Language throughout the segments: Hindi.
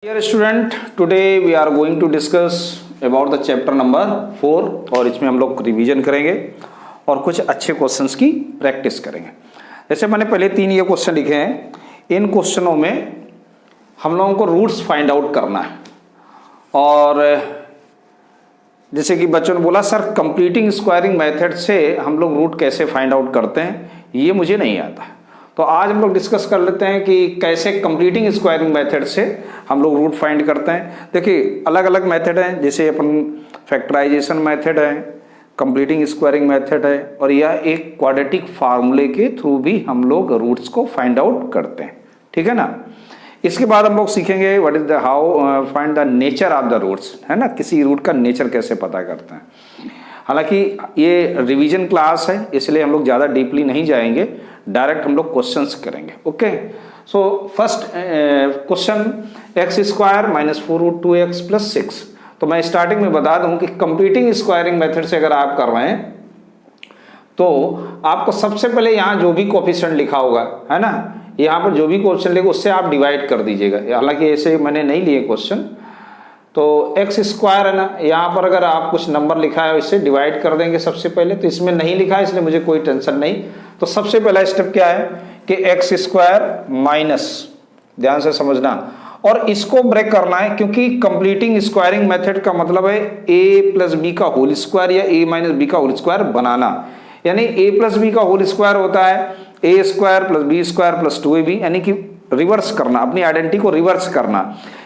Dear student, today we are going to discuss about the chapter number 4 और इसमें हम लोग रिवीजन करेंगे और कुछ अच्छे क्वेश्चंस की प्रैक्टिस करेंगे। जैसे मैंने पहले 3 ये क्वेश्चन लिखे हैं, इन क्वेश्चनों में हम लोगों को रूट्स फाइंड आउट करना है। और जैसे कि बच्चों ने बोला सर कंप्लीटिंग स्क्वायरिंग मेथड से हम लोग रूट कैसे फाइंड आउट करते हैं, ये मुझे नहीं आता। तो आज हम लोग डिस्कस कर लेते हैं कि कैसे कंप्लीटिंग स्क्वायरिंग मेथड से हम लोग रूट फाइंड करते हैं। देखिए अलग अलग मेथड हैं, जैसे अपन फैक्टराइजेशन मेथड है, कंप्लीटिंग स्क्वायरिंग मेथड है, और यह एक क्वाड्रेटिक फार्मूले के थ्रू भी हम लोग रूट्स को फाइंड आउट करते हैं। ठीक है ना। इसके बाद हम लोग सीखेंगे what is the how find the nature of the roots, है ना, किसी रूट का नेचर कैसे पता करते हैं। हालांकि ये रिवीजन क्लास है, इसलिए हम लोग ज़्यादा डीपली नहीं जाएंगे, डायरेक्ट हम लोग क्वेश्चंस करेंगे। Okay, so first question x square minus 4√2x plus 6। तो मैं स्टार्टिंग में बता दूं कि कंप्लीटिंग स्क्वायरिंग मेथड से अगर आप कर रहे हैं तो आपको सबसे पहले यहाँ जो भी कोफिशिएंट लिखा होगा, है ना, यहाँ पर जो भी क्वेश्चन लिखा उससे आप डिवाइड कर दीजिएगा। हालांकि ऐसे मैंने नहीं लिए क्वेश्चन, तो एक्स स्क्वायर है ना, यहाँ पर अगर आप कुछ नंबर लिखा है इससे डिवाइड कर देंगे सबसे पहले। तो इसमें नहीं लिखा है इसलिए मुझे कोई टेंशन नहीं। तो सबसे पहला स्टेप क्या है कि एक्स स्क्वायर माइनस, ध्यान से समझना, और इसको ब्रेक करना है क्योंकि कंप्लीटिंग स्क्वायरिंग मेथड का मतलब है ए प्लस बी का होल स्क्वायर या ए माइनस बी का होल स्क्वायर बनाना। यानी ए प्लस बी का होल स्क्वायर होता है A square plus B square plus 2ab, यानी कि रिवर्स करना, अपनी आइडेंटिटी को रिवर्स करना।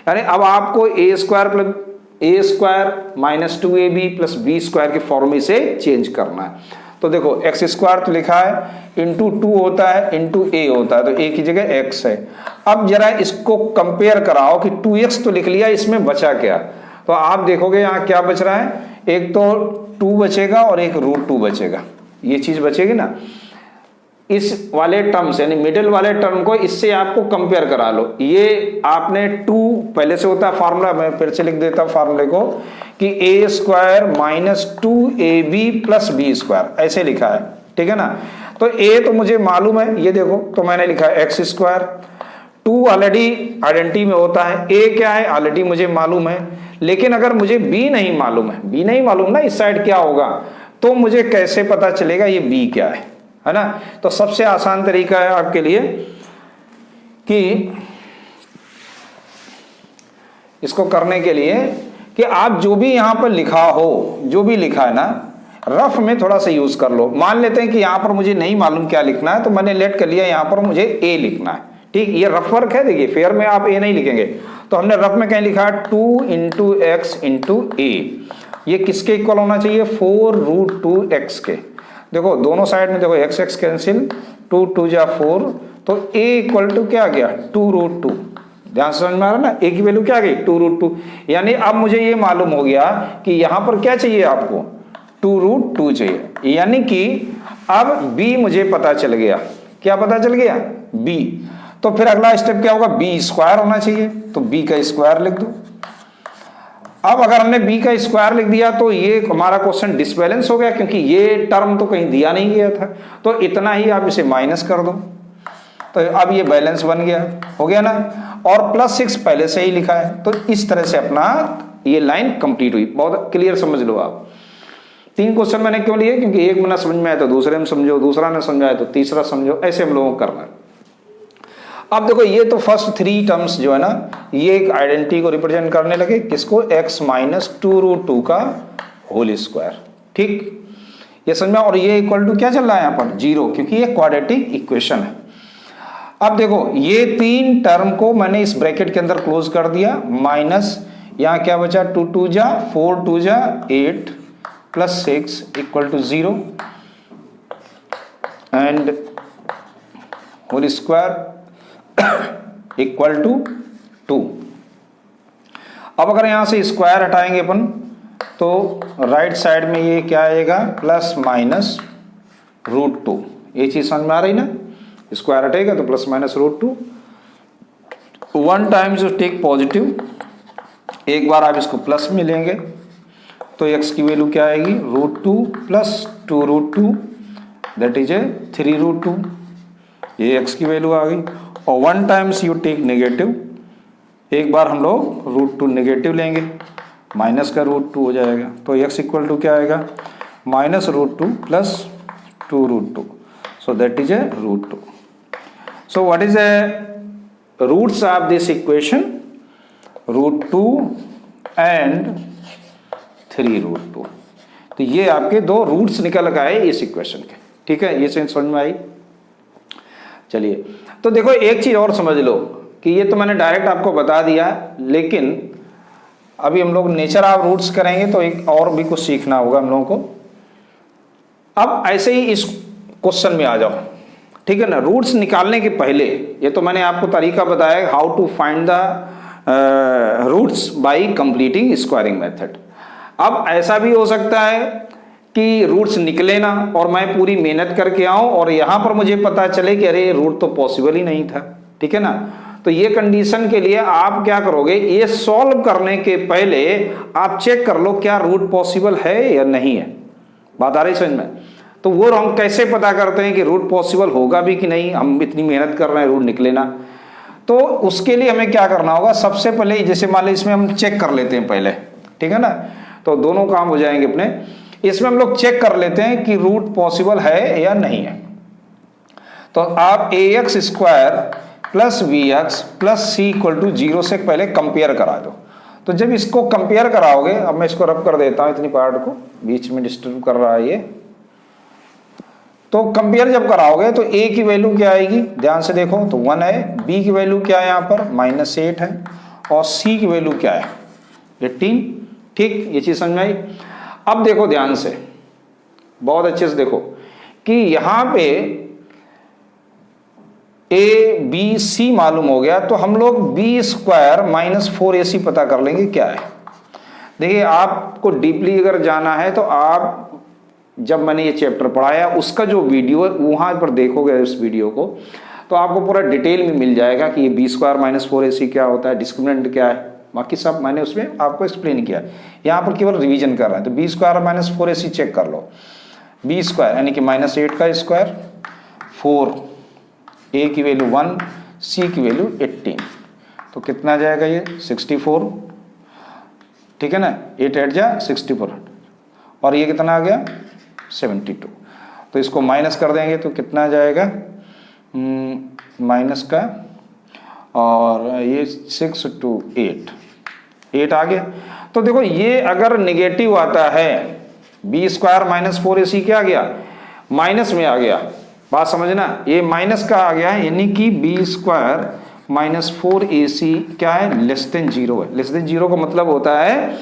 यानी अब आपको A square minus 2ab plus B square के फॉर्म से चेंज करना है। तो देखो एक्स स्क्वायर तो लिखा है इंटू 2 होता है इंटू ए होता है, तो ए की जगह एक्स है। अब जरा इसको कंपेयर कराओ कि 2x तो लिख लिया, इसमें बचा क्या। तो आप देखोगे यहाँ क्या बच रहा है, एक तो 2 बचेगा और एक √2 बचेगा, ये चीज बचेगी ना। इस वाले टर्म से यानी मिडिल वाले टर्म को इससे आपको कंपेयर करा लो। ये आपने 2 पहले से होता है फार्मूला, मैं फिर से लिख देता फार्मूले को कि A square minus 2ab plus B square, ऐसे लिखा है। ठीक है ना। तो ए तो मुझे मालूम है, ये देखो, तो मैंने लिखा है एक्स स्क्वायर। 2 ऑलरेडी आइडेंटिटी में होता है, ए क्या है ऑलरेडी मुझे मालूम है। लेकिन अगर मुझे बी नहीं मालूम है, बी नहीं मालूम ना इस साइड क्या होगा, तो मुझे कैसे पता चलेगा ये बी क्या है ना। तो सबसे आसान तरीका है आपके लिए कि इसको करने के लिए कि आप जो भी यहां पर लिखा हो, जो भी लिखा है ना, रफ में थोड़ा सा यूज कर लो। मान लेते हैं कि यहां पर मुझे नहीं मालूम क्या लिखना है, तो मैंने लेट कर लिया यहां पर मुझे ए लिखना है। ठीक, ये रफ वर्क है। देखिए फेयर में आप ए नहीं लिखेंगे, तो हमने रफ में कहीं लिखा है 2 इंटू एक्स इंटू ए। ये किसके इक्वल होना चाहिए, 4√2x के। देखो दोनों साइड में देखो एक्स एक्स कैंसिल, 2 2 जा 4, तो a इक्वल टू क्या आ गया 2√2। ध्यान समझ में आ रहा ना, a की वैल्यू क्या आ गई 2√2। यानी अब मुझे ये मालूम हो गया कि यहां पर क्या चाहिए आपको 2√2 चाहिए। यानी कि अब b मुझे पता चल गया, क्या पता चल गया b। तो फिर अगला स्टेप क्या होगा, b स्क्वायर होना चाहिए, तो b का स्क्वायर लिख दो। अब अगर हमने b का स्क्वायर लिख दिया तो ये हमारा क्वेश्चन डिसबैलेंस हो गया, क्योंकि ये टर्म तो कहीं दिया नहीं गया था। तो इतना ही आप इसे माइनस कर दो, तो अब ये बैलेंस बन गया, हो गया ना। और प्लस 6 पहले से ही लिखा है, तो इस तरह से अपना ये लाइन कंप्लीट हुई। बहुत क्लियर समझ लो आप। 3 क्वेश्चन मैंने क्यों लिए, क्योंकि एक में ना समझ में आया तो दूसरे में समझो, दूसरा ना समझ आया तो तीसरा समझो, ऐसे हम लोगों को करना है। अब देखो ये तो फर्स्ट 3 टर्म्स जो है ना, ये एक आइडेंटिटी को रिप्रेजेंट करने लगे, किसको, x माइनस 2√2 का होल स्क्वायर। ठीक, ये समझ में। और ये इक्वल टू क्या चल रहा है यहाँ पर 0, क्योंकि ये क्वाड्रेटिक इक्वेशन है। अब देखो ये 3 टर्म को मैंने इस ब्रैकेट के अंदर क्लोज कर दिया, माइनस यहाँ क्या बचा 2 2 जा 4 2 जा 8 plus 6 equal to 0 and whole square equal to 2। अब अगर यहां से स्क्वायर हटाएंगे अपन तो राइट साइड में ये क्या आएगा प्लस माइनस √2। ये चीज समझ में आ रही ना, स्क्वायर हटेगा तो plus minus √2। 1 times you take positive, एक बार आप इसको प्लस में लेंगे तो x की वैल्यू क्या आएगी √2 प्लस 2√2 दैट इज ए 3√2। ये x की वैल्यू आ गई। और 1 टाइम्स यू टेक नेगेटिव, एक बार हम लोग √2 नेगेटिव लेंगे, माइनस का √2 हो जाएगा, तो x इक्वल टू क्या आएगा, -√2 plus 2√2, so that is a √2. So what is the roots of this equation? √2 and 3√2. तो ये आपके दो रूट्स निकल गए आए इस इक्वेशन के, ठीक है, ये समझ में आई। चलिए, तो देखो एक चीज और समझ लो कि ये तो मैंने डायरेक्ट आपको बता दिया, लेकिन अभी हम लोग नेचर ऑफ रूट्स करेंगे तो एक और भी कुछ सीखना होगा हम लोगों को। अब ऐसे ही इस क्वेश्चन में आ जाओ, ठीक है ना। रूट्स निकालने के पहले ये तो मैंने आपको तरीका बताया how to find the roots by completing squaring method. अब ऐसा भी हो सकता है कि रूट्स निकले ना और मैं पूरी मेहनत करके आऊं और यहां पर मुझे पता चले कि अरे रूट तो पॉसिबल ही नहीं था, ठीक है ना। तो ये कंडीशन के लिए आप क्या करोगे, ये सॉल्व करने के पहले आप चेक कर लो क्या रूट पॉसिबल है या नहीं है। बात आ रही समझ में। तो वो हम कैसे पता करते हैं कि रूट पॉसिबल होगा भी कि नहीं, हम इतनी मेहनत कर रहे हैं रूट निकले ना। तो उसके लिए हमें क्या करना होगा, सबसे पहले जैसे मान लो इसमें हम चेक कर लेते हैं पहले, ठीक है ना, तो दोनों काम हो जाएंगे अपने। इसमें हम लोग चेक कर लेते हैं कि रूट पॉसिबल है या नहीं है। तो आप ax² plus bx plus c equal to 0 से पहले कंपेयर करा दो। तो जब इसको कंपेयर कराओगे, अब मैं इसको रब कर देता हूं, इतनी पार्ट को बीच में डिस्टर्ब कर रहा है ये। तो कंपेयर जब कराओगे तो a की वैल्यू क्या आएगी, ध्यान से देखो, तो 1 है, b की वैल्यू क्या है, यहाँ पर -8 है, और c की वैल्यू क्या है, 18। ठीक, ये चीज समझ में आई। अब देखो ध्यान से, बहुत अच्छे से देखो कि यहां पे a b c मालूम हो गया, तो हम लोग b² - 4ac पता कर लेंगे क्या है। देखिए, आपको डीपली अगर जाना है तो आप जब मैंने ये चैप्टर पढ़ाया उसका जो वीडियो है वहां पर देखोगे इस वीडियो को, तो आपको पूरा डिटेल में मिल जाएगा कि ये b² - 4ac क्या होता है, डिस्क्रिमिनेंट क्या है, बाकी सब मैंने उसमें आपको एक्सप्लेन किया। यहाँ पर केवल रिवीजन कर रहे हैं, तो b² - 4ac चेक कर लो। b² यानी कि -8 का स्क्वायर, 4, a की वैल्यू 1, c की वैल्यू 18, तो कितना जाएगा ये 64, ठीक है ना, 8 8 जा 64, और ये कितना आ गया 72। तो इसको माइनस कर देंगे तो कितना जाएगा, माइनस का, और ये 6 2 8 आ गया। तो देखो ये अगर नेगेटिव आता है, b² - 4ac क्या आ गया, माइनस में आ गया। बात समझना, ये माइनस का आ गया है, यानी कि b² - 4ac क्या है, <0 है। <0 का मतलब होता है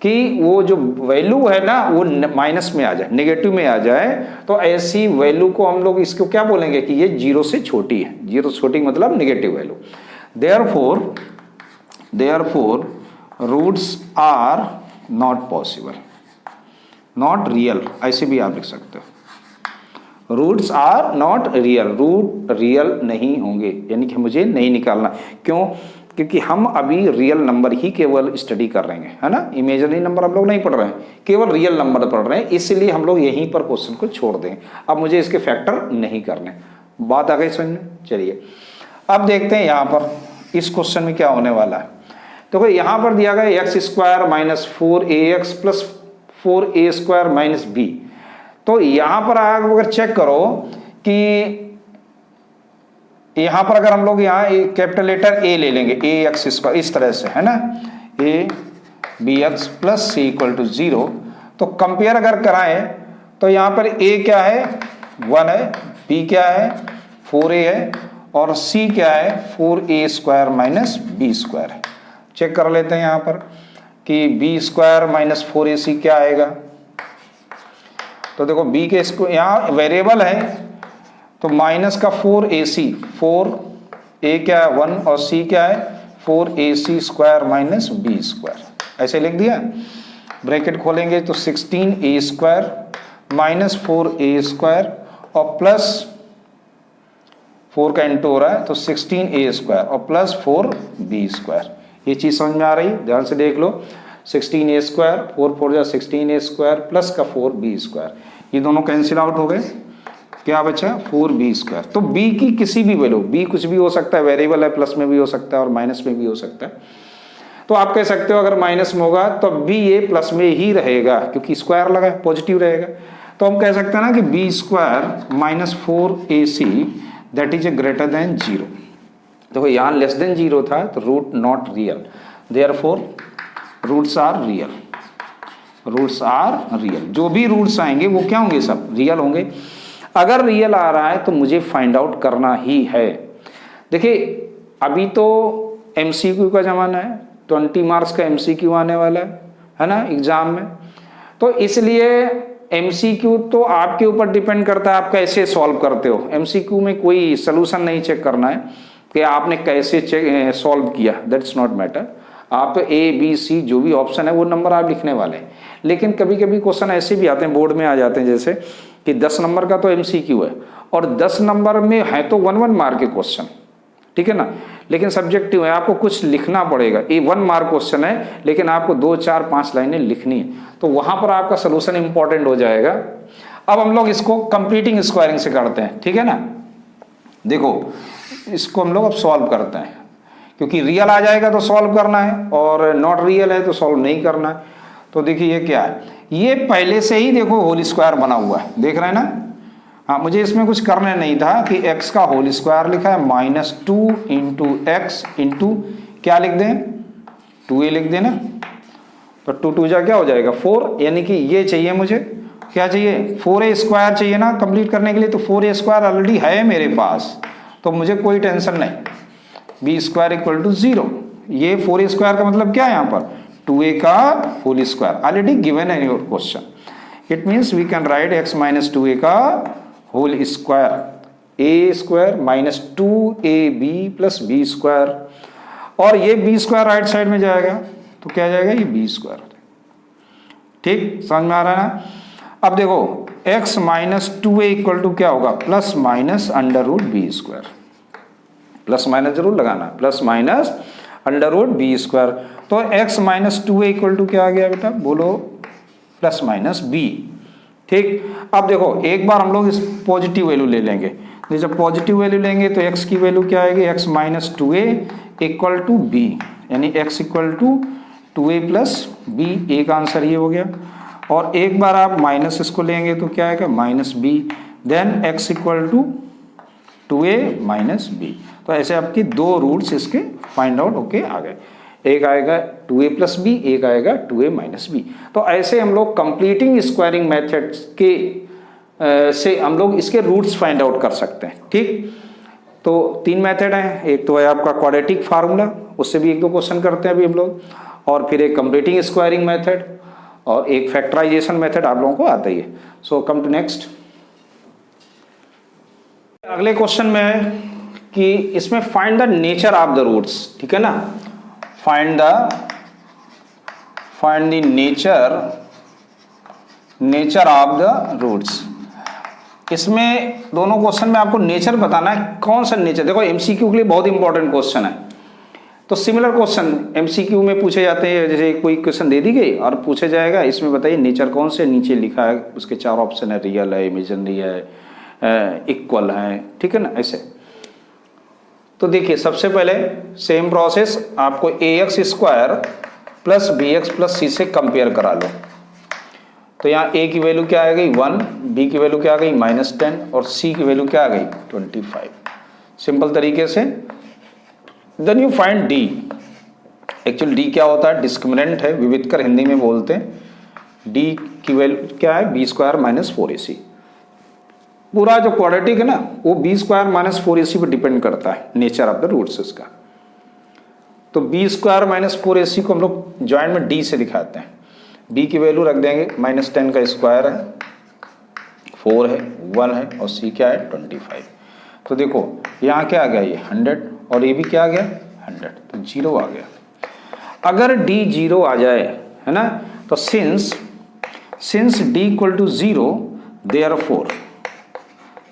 कि वो जो वैल्यू है ना वो माइनस में आ जाए, नेगेटिव में आ जाए। तो ऐसी वैल्यू को हम लोग इसको क्या बोलेंगे कि ये 0 से छोटी है। 0 से छोटी मतलब negative value. Therefore roots are not possible, not real, ऐसे भी आप लिख सकते हो। Roots are not real, root real नहीं होंगे, यानी कि मुझे नहीं निकालना। क्यों? क्योंकि हम अभी रियल नंबर ही केवल स्टडी कर रहे हैं, है ना। इमेजिनरी नंबर हम लोग नहीं पढ़ रहे हैं, केवल रियल नंबर पढ़ रहे हैं, इसलिए हम लोग यहीं पर क्वेश्चन को छोड़ दें। अब मुझे इसके फैक्टर नहीं करने। बात आ गई समझ में। चलिए अब देखते हैं यहाँ पर इस क्वेश्चन में क्या होने वाला है। तो भाई यहाँ पर दिया गया x² - 4ax plus 4a² - b। तो यहाँ पर आप अगर चेक करो कि यहाँ पर अगर हम लोग यहाँ कैपिटल लेटर a ले लेंगे, ax², इस तरह से, है ना, a bx प्लस c = 0। तो कंपेयर अगर कराएं तो यहाँ पर a क्या है, 1 है, b क्या है, 4a है, और c क्या है, 4a² - b² है। चेक कर लेते हैं यहाँ पर कि b² - 4ac क्या आएगा। तो देखो b के इसको यहाँ वेरिएबल है, तो माइनस का 4ac, 4a क्या है 1 और c क्या है 4ac² - b², ऐसे लिख दिया। ब्रैकेट खोलेंगे तो 16a² - 4a² और प्लस 4 का इंटू हो रहा है, तो 16a² और प्लस 4b²। ये चीज समझ में आ रही है, ध्यान से देख लो। 16a², 4 4 जा 16a² प्लस का 4b², ये दोनों कैंसिल आउट हो गए। क्या बचा 4b²। तो b की किसी भी वैल्यू, b कुछ भी हो सकता है, वेरिएबल है, प्लस में भी हो सकता है और माइनस में भी हो सकता है। तो आप कह सकते हो अगर माइनस में होगा तो भी ये प्लस में ही रहेगा क्योंकि स्क्वायर लगा है, पॉजिटिव रहेगा। तो हम कह सकते हैं ना कि b² minus 4ac that is greater than 0। देखो यहाँ लेस देन 0 था तो root not real, therefore roots are real. Roots are real, जो भी रूट्स आएंगे वो क्या होंगे, सब रियल होंगे। अगर रियल आ रहा है तो मुझे फाइंड आउट करना ही है। देखिए अभी तो एमसीक्यू का जमाना है, 20 मार्क्स का एमसीक्यू आने वाला है ना एग्जाम में। तो इसलिए एमसीक्यू तो आपके ऊपर डिपेंड करता है आप कैसे सॉल्व करते हो। एमसीक्यू में कोई सोल्यूशन नहीं चेक करना है कि आपने कैसे सॉल्व किया, दैट्स नॉट मैटर। आप ए बी सी जो भी ऑप्शन है वो नंबर आप लिखने वाले हैं। लेकिन कभी कभी क्वेश्चन ऐसे भी आते हैं, बोर्ड में आ जाते हैं, जैसे कि 10 नंबर का तो एमसीक्यू है और 10 नंबर में है तो 1 मार्क के क्वेश्चन, ठीक है ना, लेकिन सब्जेक्टिव है, आपको कुछ लिखना पड़ेगा। ये 1 मार्क क्वेश्चन है लेकिन आपको 2, 4, 5 लाइनें लिखनी है, तो वहां पर आपका सोल्यूशन इंपॉर्टेंट हो जाएगा। अब हम लोग इसको कंप्लीटिंग स्क्वायरिंग से करते हैं, ठीक है ना। देखो इसको हम लोग अब सॉल्व करते हैं, क्योंकि रियल आ जाएगा तो सॉल्व करना है और नॉट रियल है तो सॉल्व नहीं करना है। तो देखिए ये क्या है, ये पहले से ही देखो होल स्क्वायर बना हुआ है, देख रहे हैं ना। हाँ, मुझे इसमें कुछ करना नहीं था कि x का होल स्क्वायर लिखा है -2 इंटू एक्स इंटू क्या लिख दें 2a लिख देना। तो 2 2 जा क्या हो जाएगा 4, यानी कि ये चाहिए मुझे, क्या चाहिए 4a² चाहिए ना कंप्लीट करने के लिए। तो 4a² ऑलरेडी है मेरे पास, तो मुझे कोई टेंशन नहीं। b² = 0, ये 4a² का मतलब क्या है यहाँ पर 2a का होल स्क्वायर ऑलरेडी गिवन है your question. It means we can write x - 2a का whole square, a² - 2ab + b², और ये b² राइट साइड में जाएगा तो क्या जाएगा ये b²। ठीक, समझ में आ रहा है ना। अब देखो x - 2a = क्या होगा ±√b², प्लस माइनस जरूर लगाना, ±√b²। तो x - 2a = क्या आ गया बेटा बोलो ±b। ठीक, अब देखो एक बार हम लोग इस पॉजिटिव वैल्यू ले लेंगे। जब पॉजिटिव वैल्यू लेंगे तो x की वैल्यू क्या आएगी x - 2a = b, यानी x = 2a + b, एक आंसर ये हो गया। और एक बार आप माइनस इसको लेंगे तो क्या आएगा -b, then x = 2a - b। तो ऐसे आपकी 2 रूट्स इसके फाइंड आउट होके आ गए, एक आएगा 2a + b, एक आएगा 2a - b। तो ऐसे हम लोग कंप्लीटिंग स्क्वायरिंग मेथड के से हम लोग इसके रूट्स फाइंड आउट कर सकते हैं। ठीक, तो 3 मेथड हैं, एक तो है आपका क्वाड्रेटिक फार्मूला, उससे भी 1-2 क्वेश्चन करते हैं अभी हम लोग, और फिर एक कंप्लीटिंग स्क्वायरिंग मेथड और एक फैक्टराइजेशन मेथड आप लोगों को आता ही है। So come to next. अगले क्वेश्चन में है कि इसमें find the nature of the roots, ठीक है ना, find the nature of the roots. इसमें दोनों क्वेश्चन में आपको नेचर बताना है, कौन सा नेचर। देखो एमसीक्यू के लिए बहुत इंपॉर्टेंट क्वेश्चन है। तो सिमिलर क्वेश्चन एमसीक्यू में पूछे जाते हैं, जैसे कोई क्वेश्चन दे दी गई और पूछा जाएगा इसमें बताइए नेचर कौन से, नीचे लिखा है उसके 4 ऑप्शन है, रियल है, इमेजिनरी है, इक्वल है, ठीक है ना, ऐसे। तो देखिए सबसे पहले सेम प्रोसेस, आपको ax² + bx + c से कंपेयर करा लो। तो यहाँ a की वैल्यू क्या आ गई 1, b की वैल्यू क्या आ गई -10 और c की वैल्यू क्या आ गई 25। सिंपल तरीके से then you find d। Actually d क्या होता है, डिस्क्रिमिनेंट है, विविधकर हिंदी में बोलते हैं। d की वैल्यू क्या है b² - 4ac। पूरा जो क्वाड्रेटिक है ना वो b² - 4ac पर डिपेंड करता है, नेचर ऑफ द रूट्स इसका। तो b² - 4ac को हम लोग ज्वाइंट में d से दिखाते हैं। b की वैल्यू रख देंगे -10 का स्क्वायर है, 4 है, 1 है और c क्या है 25। तो देखो यहाँ क्या आ गया ये 100 और ये भी क्या आ गया 100, तो 0 आ गया। अगर d 0 आ जाए है ना, तो since d = 0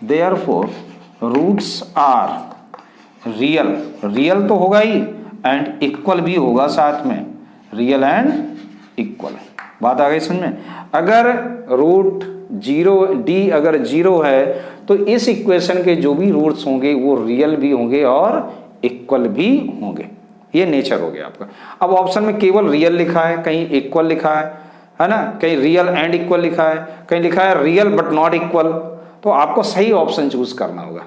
therefore roots are real, real तो होगा ही एंड इक्वल भी होगा साथ में, रियल एंड इक्वल। बात आ गई समझ में। अगर रूट 0 d अगर 0 है तो इस इक्वेशन के जो भी रूट्स होंगे वो रियल भी होंगे और इक्वल भी होंगे। ये नेचर हो गया आपका। अब ऑप्शन में केवल रियल लिखा है, कहीं इक्वल लिखा है ना, कहीं रियल एंड इक्वल लिखा है, कहीं लिखा है रियल बट नॉट इक्वल, तो आपको सही ऑप्शन चूज करना होगा।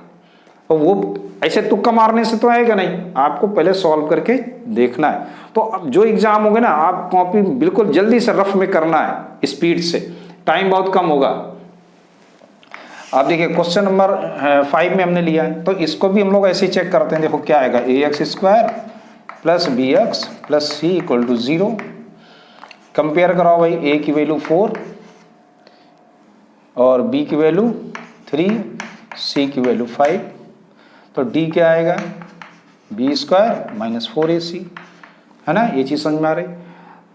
और वो ऐसे तुक्का मारने से तो आएगा नहीं, आपको पहले सॉल्व करके देखना है। तो अब जो एग्जाम होंगे ना, आप कॉपी बिल्कुल जल्दी से रफ में करना है, स्पीड से, टाइम बहुत कम होगा। आप देखिए क्वेश्चन नंबर 5 में हमने लिया है, तो इसको भी हम लोग ऐसे ही चेक करते हैं। देखो क्या आएगा, ax² plus bx plus c equal to 0। Compare कराओ भाई, a की वैल्यू 4 और b की वैल्यू 3, c की वैल्यू 5, तो d क्या आएगा, b² माइनस 4ac, है ना। ये चीज़ समझ में आ रही।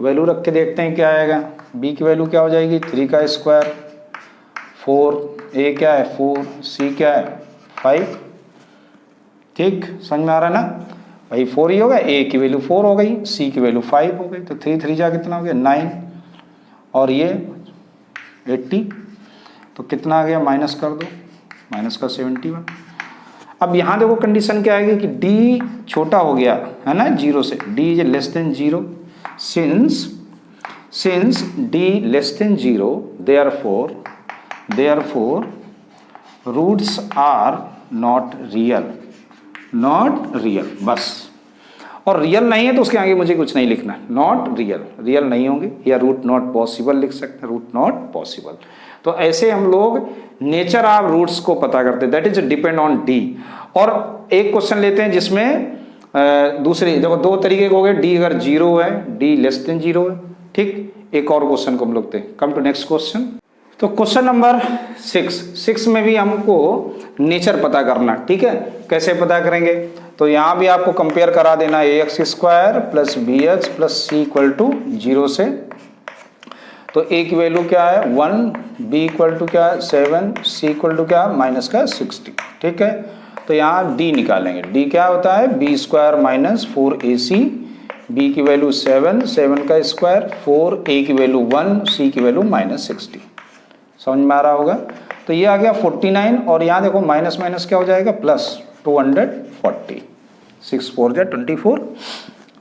वैल्यू रख के देखते हैं क्या आएगा। b की वैल्यू क्या हो जाएगी, 3 का स्क्वायर, 4, a क्या है 4, c क्या है 5। ठीक, समझ में आ रहा है ना भाई। 4 ही होगा, a की वैल्यू 4 हो गई, c की वैल्यू 5 हो गई, तो 3 3 जा कितना हो गया 9, और ये 80, तो कितना आ गया, माइनस कर दो, माइनस का 71। अब यहाँ देखो कंडीशन क्या आएगी कि d छोटा हो गया है ना 0 से, d is less than 0, since d less than 0 therefore roots are not real, बस। और रियल नहीं है तो उसके आगे मुझे कुछ नहीं लिखना, नॉट रियल नहीं होंगे, या रूट नॉट पॉसिबल लिख सकते हैं, रूट नॉट पॉसिबल। तो ऐसे हम लोग नेचर ऑफ रूट्स को पता करते हैं, that is depend on D. और एक क्वेश्चन लेते हैं जिसमें दूसरे देखो 2 तरीके के हो गए, डी अगर 0 है, डी लेस देन 0 है। ठीक, एक और क्वेश्चन को हम लोग देखते हैं। Come to next question. तो क्वेश्चन नंबर 6 में भी हमको नेचर पता करना, ठीक है। कैसे पता करेंगे, तो यहाँ भी आपको कंपेयर करा देना, ax² plus bx plus c equal to 0 से। तो a की वैल्यू क्या है 1, b इक्वल टू क्या है 7, c इक्वल टू क्या माइनस का 60। ठीक है, तो यहाँ d निकालेंगे। d क्या होता है b² माइनस 4ac, b की वैल्यू 7, 7 का स्क्वायर 4, a की वैल्यू 1, c की वैल्यू माइनस 60। समझ में आ रहा होगा। तो ये आ गया 49, और यहाँ देखो माइनस माइनस क्या हो जाएगा प्लस 240, 6 4 जा 24,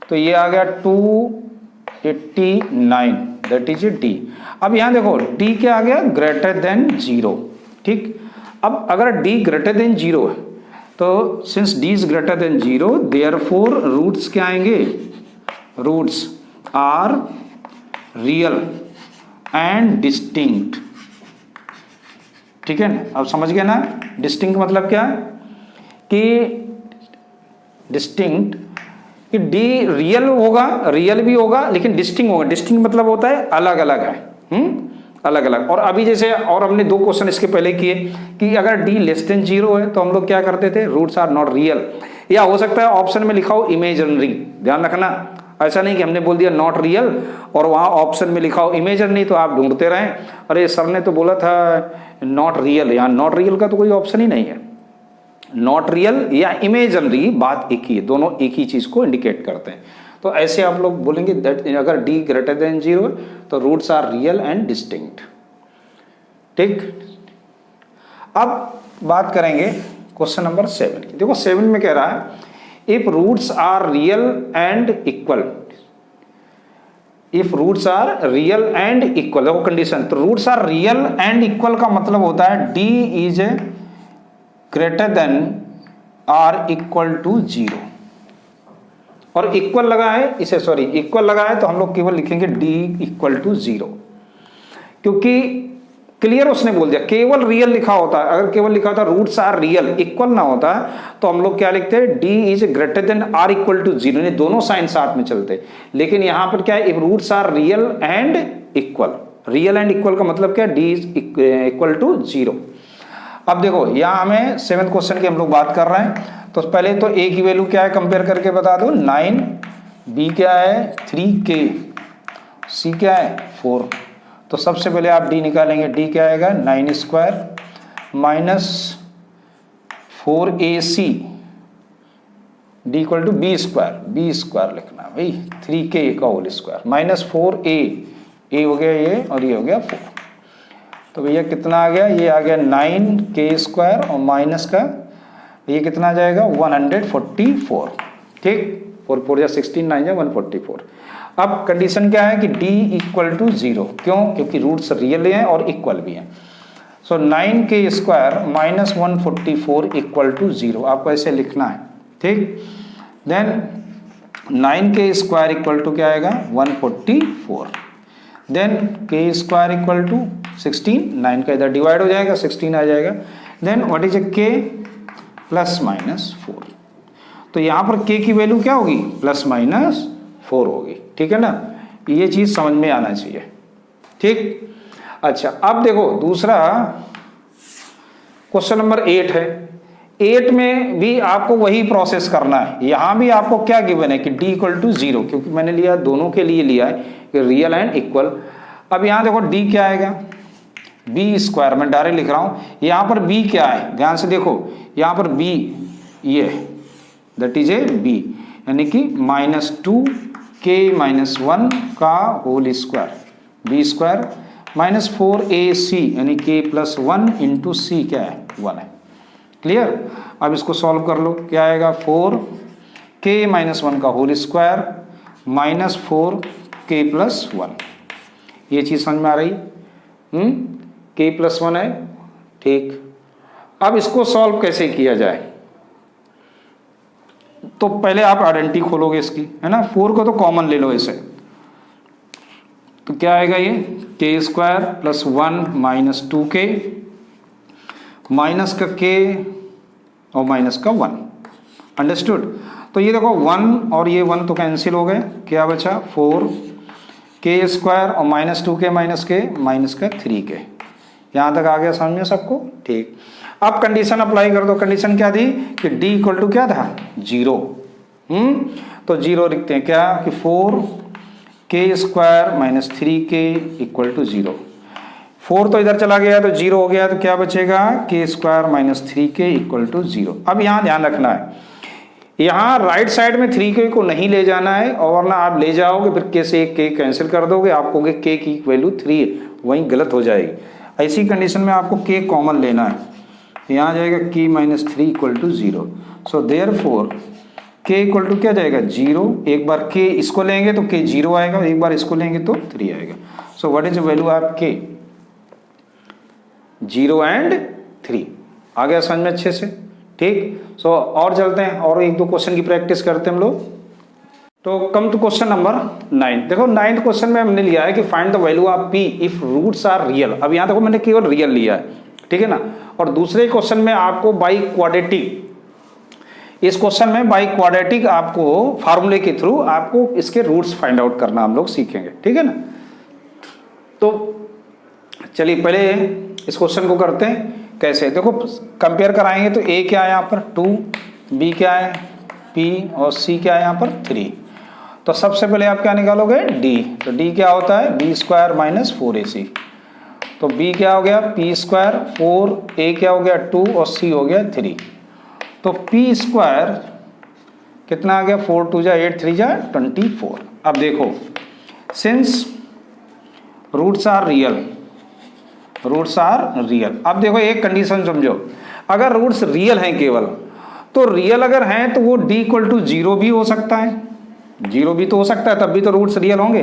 तो ये आ गया 289, दैट इज डी। अब यहाँ देखो डी क्या आ गया, ग्रेटर देन 0। ठीक, अब अगर डी ग्रेटर देन 0 है, तो since D is greater than 0 therefore roots क्या आएंगे, roots are real and distinct. ठीक है ना, अब समझ गए ना डिस्टिंक्ट मतलब क्या, कि डिस्टिंक्ट कि डी रियल होगा, रियल भी होगा लेकिन डिस्टिंक्ट होगा। डिस्टिंक्ट मतलब होता है अलग अलग है, अलग अलग। और अभी जैसे और हमने 2 क्वेश्चन इसके पहले किए कि अगर डी लेस देन 0 है तो हम लोग क्या करते थे, रूट्स आर नॉट रियल, या हो सकता है ऑप्शन में लिखा हो इमेजिनरी। ध्यान रखना, ऐसा नहीं कि हमने बोल दिया नॉट रियल और वहाँ ऑप्शन में लिखा हो इमेजिनरी, तो आप ढूंढते रहें, अरे सर ने तो बोला था नॉट रियल, यहाँ नॉट रियल का तो कोई ऑप्शन ही नहीं है। नॉट रियल या इमेजिनरी बात एक ही है, दोनों एक ही चीज को इंडिकेट करते हैं। तो ऐसे आप लोग बोलेंगे दैट अगर डी ग्रेटर देन 0 तो roots are real and distinct. ठीक, अब बात करेंगे क्वेश्चन नंबर 7 की। देखो 7 में कह रहा है if roots are real and equal, if roots are real and equal, देखो कंडीशन, तो roots are real and equal का मतलब होता है D is greater than or equal to 0। और इक्वल लगा है इसे, सॉरी इक्वल लगा है तो हम लोग केवल लिखेंगे डी इक्वल टू 0, क्योंकि क्लियर उसने बोल दिया। केवल रियल लिखा होता है, अगर केवल लिखा होता रूट्स आर रियल, इक्वल ना होता तो हम लोग क्या लिखते हैं, D is greater than or equal to 0, दोनों साइन साथ में चलते। लेकिन यहां पर क्या है, if roots are real and equal, real and equal का मतलब क्या, डी इज इक्वल टू 0। अब देखो यहां हमें 7th क्वेश्चन की हम लोग बात कर रहे हैं, तो पहले तो a की वैल्यू क्या है कंपेयर करके बता दो 9, b क्या है 3k, c क्या है 4। तो सबसे पहले आप d निकालेंगे, d क्या आएगा 9 square minus 4ac, d equal to b square लिखना भाई, 3k का whole square minus 4a, a हो गया ये और ये हो गया 4। तो भैया कितना आ गया, ये आ गया 9k² और माइनस का ये कितना आ जाएगा 144। ठीक, 4 4 या 16, 9 या 144। अब कंडीशन क्या है कि d इक्वल टू 0, क्यों, क्योंकि रूट्स रियल हैं और इक्वल भी हैं। सो 9k² माइनस 144 इक्वल टू 0 आपको ऐसे लिखना है। ठीक, देन 9k² इक्वल टू क्या आएगा 144, देन k² इक्वल टू 16, 9 का इधर डिवाइड हो जाएगा 16 आ जाएगा, then what is a k plus minus 4। तो यहाँ पर k की वैल्यू क्या होगी प्लस माइनस 4 होगी। ठीक है ना, ये चीज समझ में आना चाहिए। ठीक, अच्छा अब देखो दूसरा क्वेश्चन नंबर 8 है। 8 में भी आपको वही प्रोसेस करना है। यहां भी आपको क्या गिवन है कि d इक्वल टू 0, क्योंकि मैंने लिया दोनों के लिए लिया है कि रियल एंड इक्वल। अब यहां देखो d क्या आएगा b², मैं डायरेक्ट लिख रहा हूं। यहां पर b क्या है, ध्यान से देखो, यहां पर b ये दैट इज ए b, यानी कि -2k - 1 का whole square b² minus 4ac यानी k प्लस 1 इंटू c क्या है 1 है। क्लियर, अब इसको सॉल्व कर लो, क्या आएगा 4k - 1 का whole square minus 4k plus 1। ये चीज समझ में आ रही, k प्लस 1 है। ठीक, अब इसको सॉल्व कैसे किया जाए, तो पहले आप आइडेंटिटी खोलोगे इसकी, है ना, 4 को तो कॉमन ले लो इसे, तो क्या आएगा ये k² plus 1 minus 2k minus का k और माइनस का 1। अंडरस्टूड। तो ये देखो 1 और ये 1 तो कैंसिल हो गए, क्या बचा 4k² और माइनस 2k माइनस का 3k। यहाँ तक आ गया समझ में सबको। ठीक, अब कंडीशन अप्लाई कर दो। कंडीशन क्या थी कि d इक्वल टू क्या था 0। तो 0 लिखते हैं क्या कि 4k² minus 3k equal to 0। 4 तो इधर चला गया तो 0 हो गया, तो क्या बचेगा k² minus 3k equal to 0। अब यहाँ ध्यान रखना है, यहाँ राइट साइड में 3k को नहीं ले जाना है, और ना आप ले जाओगे फिर k से एक k कैंसिल कर दोगे, आप कहोगे k की वैल्यू 3 है, वहीं गलत हो जाएगी। ऐसी कंडीशन में आपको k कॉमन लेना है, यहाँ जाएगा k minus 3 equal to 0। So therefore k equal to क्या जाएगा 0। एक बार k इसको लेंगे तो k 0 आएगा, एक बार इसको लेंगे तो 3 आएगा। सो what is the value of k 0 and 3। आ गया समझ में अच्छे से। ठीक, सो और चलते हैं और एक दो क्वेश्चन की प्रैक्टिस करते हैं हम लोग। तो कम टू क्वेश्चन नंबर 9। देखो 9th क्वेश्चन में हमने लिया है कि find the value of p if roots are real. अब यहाँ देखो मैंने केवल रियल लिया है, ठीक है ना। और दूसरे क्वेश्चन में आपको बाई क्वाड्रेटिक, इस क्वेश्चन में बाई क्वाड्रेटिक आपको फार्मूले के थ्रू आपको इसके रूट्स फाइंड आउट करना हम लोग सीखेंगे, ठीक है ना। तो चलिए पहले इस क्वेश्चन को करते हैं। कैसे, देखो कंपेयर कराएंगे तो a क्या है यहाँ पर 2, b क्या है p और c क्या है यहाँ पर 3। तो सबसे पहले आप क्या निकालोगे d। तो d क्या होता है b² माइनस 4ac। तो b क्या हो गया p², 4a क्या हो गया 2 और c हो गया 3। तो p² कितना आ गया 4 2 जा 8 3 जा 24। अब देखो since roots are real, roots are real. अब देखो एक कंडीशन समझो, अगर रूट्स रियल हैं केवल, तो रियल अगर हैं तो वो d इक्वल टू 0 भी हो सकता है, 0 भी तो हो सकता है, तब भी तो रूट्स रियल होंगे।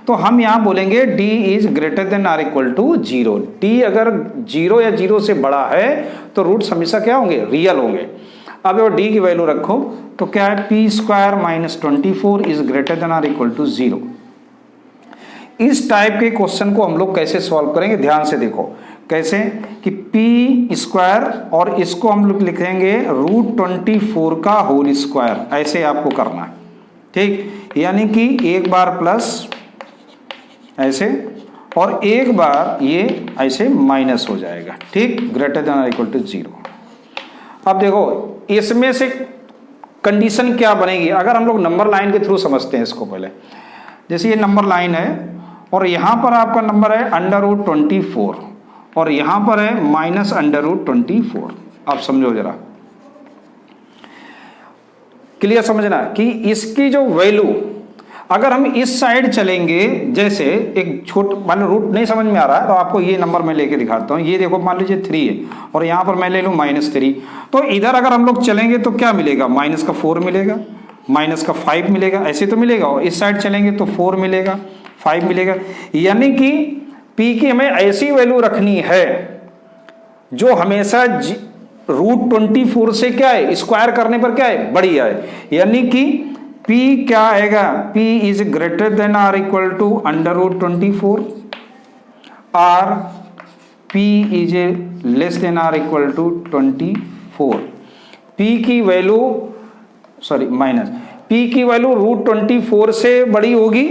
तो हम यहाँ बोलेंगे d is greater than or equal to 0। d अगर 0 या 0 से बड़ा है तो रूट्स हमेशा क्या होंगे रियल होंगे। अब वो d की वैल्यू रखो तो क्या है p² minus 24 is greater than or equal to 0। इस टाइप के क्वेश्चन को हम लोग कैसे सॉल्व करेंगे, ध्यान से देखो कैसे कि p² और इसको हम लोग लिखेंगे √24 का होल स्क्वायर, ऐसे आपको करना है। ठीक, यानी कि एक बार प्लस ऐसे और एक बार ये ऐसे माइनस हो जाएगा। ठीक, greater than or equal to 0। अब देखो इसमें से कंडीशन क्या बनेगी, अगर हम लोग नंबर लाइन के थ्रू समझते हैं इसको। पहले जैसे ये नंबर लाइन है और यहाँ पर आपका नंबर है √24 और यहाँ पर है माइनस √24। आप समझो जरा, क्लियर समझना कि इसकी जो वैल्यू अगर हम इस साइड चलेंगे, जैसे एक मान लो रूट नहीं समझ में आ रहा है तो आपको ये नंबर मैं लेके दिखाता हूँ। ये देखो मान लीजिए 3 है और यहाँ पर मैं ले लूँ -3, तो इधर अगर हम लोग चलेंगे तो क्या मिलेगा, -4 मिलेगा, -5 मिलेगा, ऐसे तो मिलेगा। और इस साइड चलेंगे तो 4 मिलेगा, 5 मिलेगा। यानी कि P की हमें ऐसी वैल्यू रखनी है जो हमेशा √24 से क्या है, स्क्वायर करने पर क्या है, बड़ी है। यानी कि P क्या आएगा, P is greater than or equal to √24 और P is less than or equal to 24। P की वैल्यू P की वैल्यू √24 से बड़ी होगी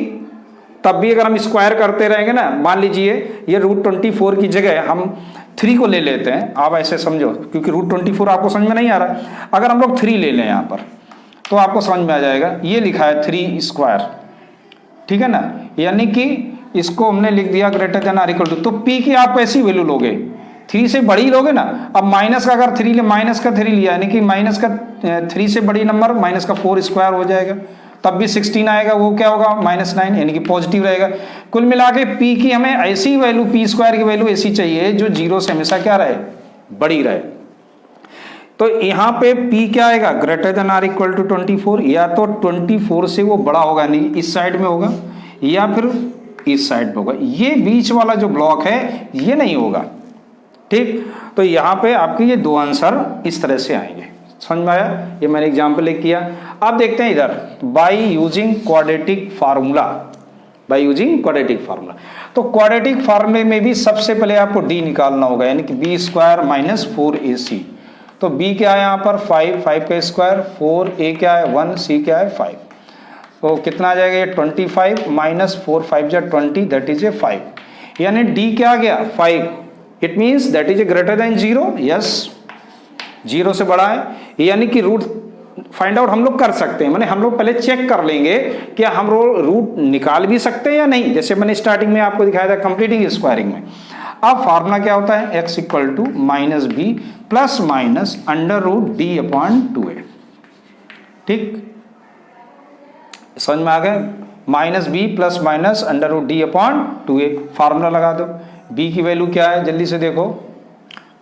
तब भी अगर हम स्क्वायर करते रहेंगे ना, मान लीजिए ये √24 की जगह हम 3 को ले लेते हैं, आप ऐसे समझो, क्योंकि √24 आपको समझ में नहीं आ रहा। अगर हम लोग 3 ले लें यहाँ पर तो आपको समझ में आ जाएगा। ये लिखा है 3 स्क्वायर, ठीक है ना, यानी कि इसको हमने लिख दिया greater than or equal to. तो P की आप ऐसी वैल्यू लोगे, 3 से बड़ी लोगे ना। अब माइनस का अगर 3 लिया, यानी कि -3 से बड़ी नंबर -4 स्क्वायर हो जाएगा, तब भी 16 आएगा, वो क्या होगा -9, यानी कि पॉजिटिव रहेगा। कुल मिला के P की हमें ऐसी वैल्यू, P स्क्वायर की वैल्यू ऐसी चाहिए जो 0 से हमेशा क्या रहे, बड़ी रहे। तो यहाँ पे P क्या आएगा, greater than or equal to 24, या तो 24 से वो बड़ा होगा, नहीं इस साइड में होगा या फिर इस साइड में होगा। ये बीच वाला जो ब्लॉक है ये नहीं होगा, ठीक। तो यहाँ पे आपके ये 2 आंसर इस तरह से आएंगे। समझ में आया, ये मैंने एग्जाम्पल एक किया। अब देखते हैं इधर, बाई यूजिंग क्वाड्रेटिक फार्मूला। तो क्वाड्रेटिक फार्मूले में भी सबसे पहले आपको D निकालना होगा, यानी कि B² - 4AC। तो B क्या है यहाँ पर 5 का स्क्वायर, 4A क्या है 1, C क्या है 5। तो कितना आ जाएगा ये 25 -4 5 जा 20, दैट इज ए 5। यानी D क्या आ गया 5। It means that is a greater than 0, yes 0 से बड़ा है। यानी कि रूट फाइंड आउट हम लोग कर सकते हैं, मैंने हम लोग पहले चेक कर लेंगे कि हम रूट निकाल भी सकते हैं या नहीं, जैसे मैंने स्टार्टिंग में आपको दिखाया था कंप्लीटिंग स्क्वायरिंग में। अब फार्मूला क्या होता है, x equal to -b plus minus √d/2a, ठीक, समझ में आ गया। -b plus minus √d/2a, formula लगा दो। b की वैल्यू क्या है, जल्दी से देखो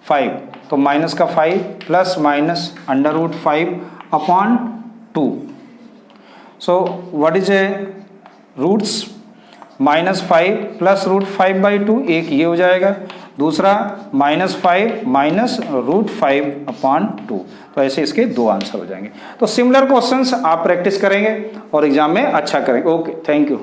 5, तो माइनस का 5 plus minus √5/2। So what is a roots, -5 plus √5/2, एक ये हो जाएगा, दूसरा -5 माइनस √5/2। तो ऐसे इसके 2 आंसर हो जाएंगे। तो सिमिलर क्वेश्चंस आप प्रैक्टिस करेंगे और एग्जाम में अच्छा करेंगे। Okay, thank you.